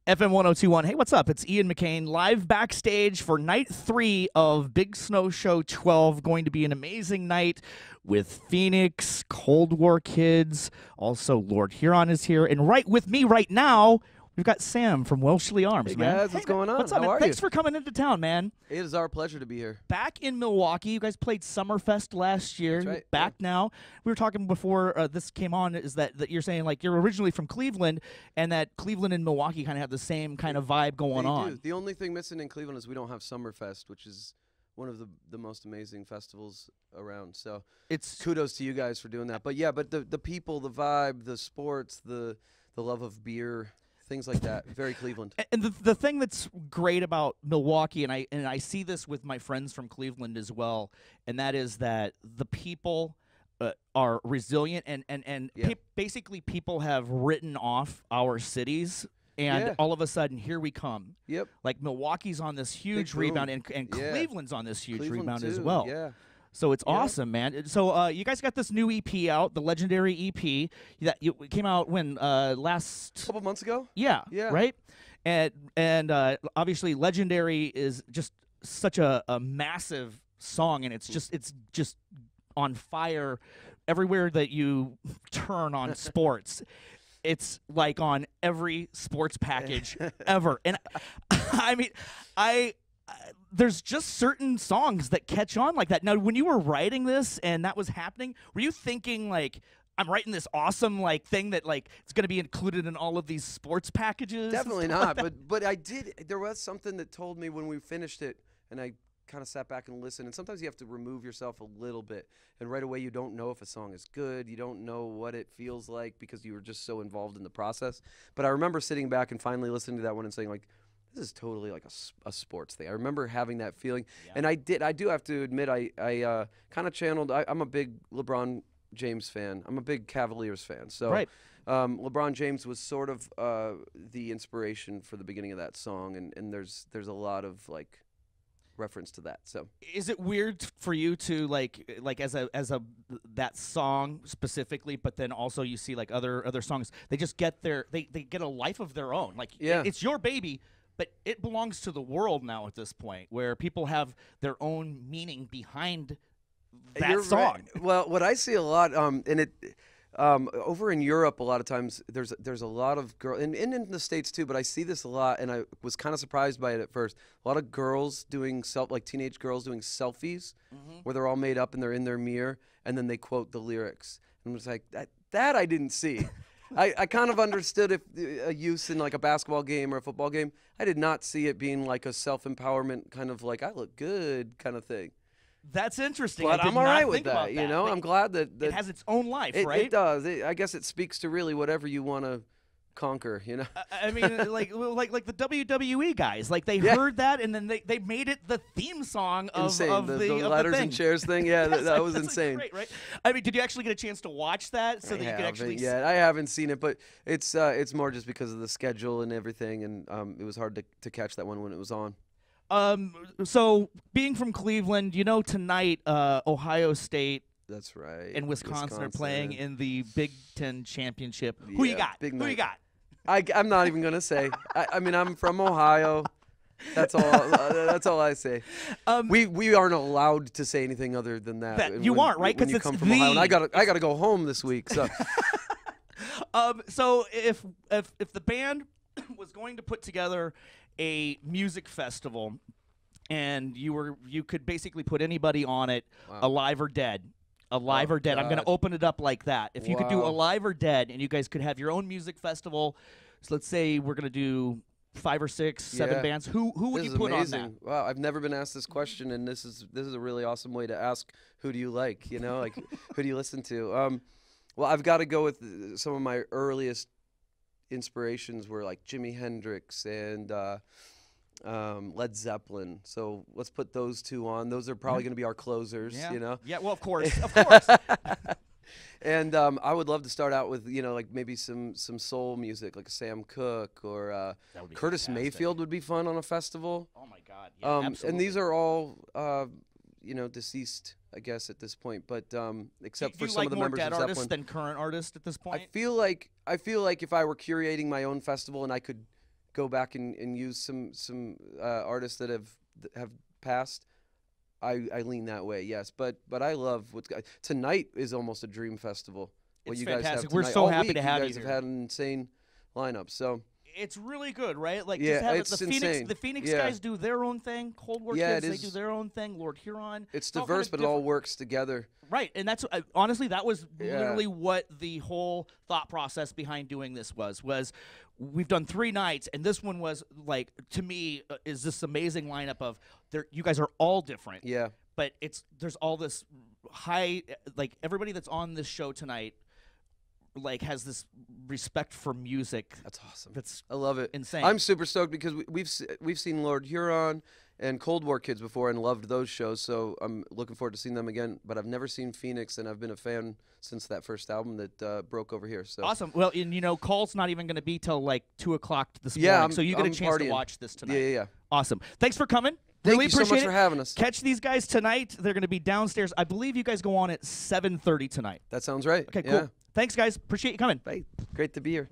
FM 1021. Hey, what's up? It's Ian McCain live backstage for night 3 of Big Snow Show 12. Going to be an amazing night with Phoenix, Cold War Kids. Also, Lord Huron is here. And right with me right now, we've got Sam from Welshly Arms, Hey man. guys, what's going on? What's up, How man? are Thanks you? for coming into town, man. It is our pleasure to be here. Back in Milwaukee, you guys played Summerfest last year. That's right, Back now. We were talking before this came on, is that you're saying like you're originally from Cleveland, and that Cleveland and Milwaukee kind of have the same kind of vibe going They on. do. The only thing missing in Cleveland is we don't have Summerfest, which is one of the most amazing festivals around. So It's kudos to you guys for doing that. But yeah, but the people, the vibe, the sports, the love of beer, things like that. Very Cleveland. And the thing that's great about Milwaukee, and I see this with my friends from Cleveland as well, and that is that the people are resilient, and Yeah. basically people have written off our cities, and Yeah. all of a sudden here we come. Yep. Like Milwaukee's on this huge boom. rebound, and Yeah. Cleveland's on this huge Cleveland rebound too. as well. Yeah. So it's Yeah. awesome, man. So you guys got this new EP out, the legendary EP that it came out when last. A couple months ago. Yeah, Yeah. right. And obviously, Legendary is just such a massive song, and it's just on fire everywhere that you turn on sports. It's like on every sports package ever, and I mean, there's just certain songs that catch on like that. Now, when you were writing this and that was happening, were you thinking like, I'm writing this awesome like thing that like it's going to be included in all of these sports packages? Definitely not. But I did. There was something that told me when we finished it, and I kind of sat back and listened. And sometimes you have to remove yourself a little bit, and right away you don't know if a song is good. You don't know what it feels like because you were just so involved in the process. But I remember sitting back and finally listening to that one and saying like, this is totally like a sports thing. I remember having that feeling, and I do have to admit I kind of channeled. I'm a big LeBron James fan. I'm a big Cavaliers fan. So Right. LeBron James was sort of the inspiration for the beginning of that song, and there's a lot of like reference to that. So Is it weird for you to like as a that song specifically, but then also you see like other songs, they just get they get a life of their own. Like Yeah. it's your baby, but it belongs to the world now at this point, where people have their own meaning behind that You're song. right. Well, what I see a lot, and it over in Europe, a lot of times there's a lot of girls, and in the States too. But I see this a lot, and I was kind of surprised by it at first. A lot of girls doing like teenage girls doing selfies, where they're all made up and they're in their mirror, and then they quote the lyrics. And I was like, that I didn't see. I kind of understood if a use in like a basketball game or a football game. I did not see it being like a self-empowerment kind of like I look good kind of thing. That's interesting. But I did I'm all not right with think about that, you know. I'm glad that it has its own life, it, right? It does. I guess it speaks to really whatever you want to conquer, you know. I mean, like the WWE guys, like they Yeah. heard that and then they made it the theme song of Insane. of the the ladders thing. and chairs thing. Yeah, that was That's insane. Great, right? I mean, did you actually get a chance to watch that so that you could actually? I haven't seen it, but it's more just because of the schedule and everything, and it was hard to catch that one when it was on. So being from Cleveland, you know, tonight Ohio State That's right. and Wisconsin are playing in the Big Ten championship. Who you Yeah, got? big Who you night. got? I'm not even gonna say. I mean, I'm from Ohio. That's all. That's all I say. We aren't allowed to say anything other than that. That you aren't, right? When 'Cause you it's come from Ohio, and I the- gotta go home this week. So So if the band was going to put together a music festival, and you could basically put anybody on it, Wow. alive or dead. Alive or dead. I'm going to God. open it up like that. If you could do Wow. alive or dead, and you guys could have your own music festival, so let's say we're going to do 5 or 6, 7 Yeah. bands. Who would this you is put amazing. on that? Wow, I've never been asked this question, and this is a really awesome way to ask. Who do you like? You know, like who do you listen to? Well, I've got to go with some of my earliest inspirations were like Jimi Hendrix and Led Zeppelin. So let's put those two on. Those are probably going to be our closers. Yeah. You know. Yeah. Well, of course, of course. And I would love to start out with like maybe some soul music, like Sam Cooke or That would be Curtis fantastic. Mayfield would be fun on a festival. Oh my God. Yeah, absolutely. And these are all deceased, I guess, at this point. But except do for you some like of the more members dead of artists Zeppelin. than current artists at this point? I feel like if I were curating my own festival and I could go back and use some artists that have passed, I lean that way. Yes, but I love tonight is almost a dream festival. What It's you guys fantastic. have We're tonight. so All happy week, to have you you guys have here. had an insane lineup. So It's really good, right? Like, Yeah, just have it's the insane. Phoenix Yeah. guys do their own thing. Cold War Yeah, Kids, it they is. do their own thing. Lord Huron. it's all kind diverse, of but it all different. works together. Right, and that's honestly that was Yeah. literally what the whole thought process behind doing this was we've done 3 nights, and this one was like, to me, is this amazing lineup of you guys are all different. Yeah. But there's all this high, like, everybody that's on this show tonight, like, has this respect for music. That's awesome. That's I love it. insane. I'm super stoked because we've seen Lord Huron and Cold War Kids before and loved those shows, so I'm looking forward to seeing them again. But I've never seen Phoenix, and I've been a fan since that first album that broke over here. So Awesome. Well, and Call's not even going to be till like 2:00 this Yeah, morning, I'm- so you get a I'm chance to partying. watch this tonight. yeah. Awesome. Thanks for coming. Thank Really you so appreciate much it. for having us. Catch these guys tonight. They're going to be downstairs. I believe you guys go on at 7:30 tonight. That sounds right. Okay, Yeah. cool. Thanks, guys. Appreciate you coming. Hey, great to be here.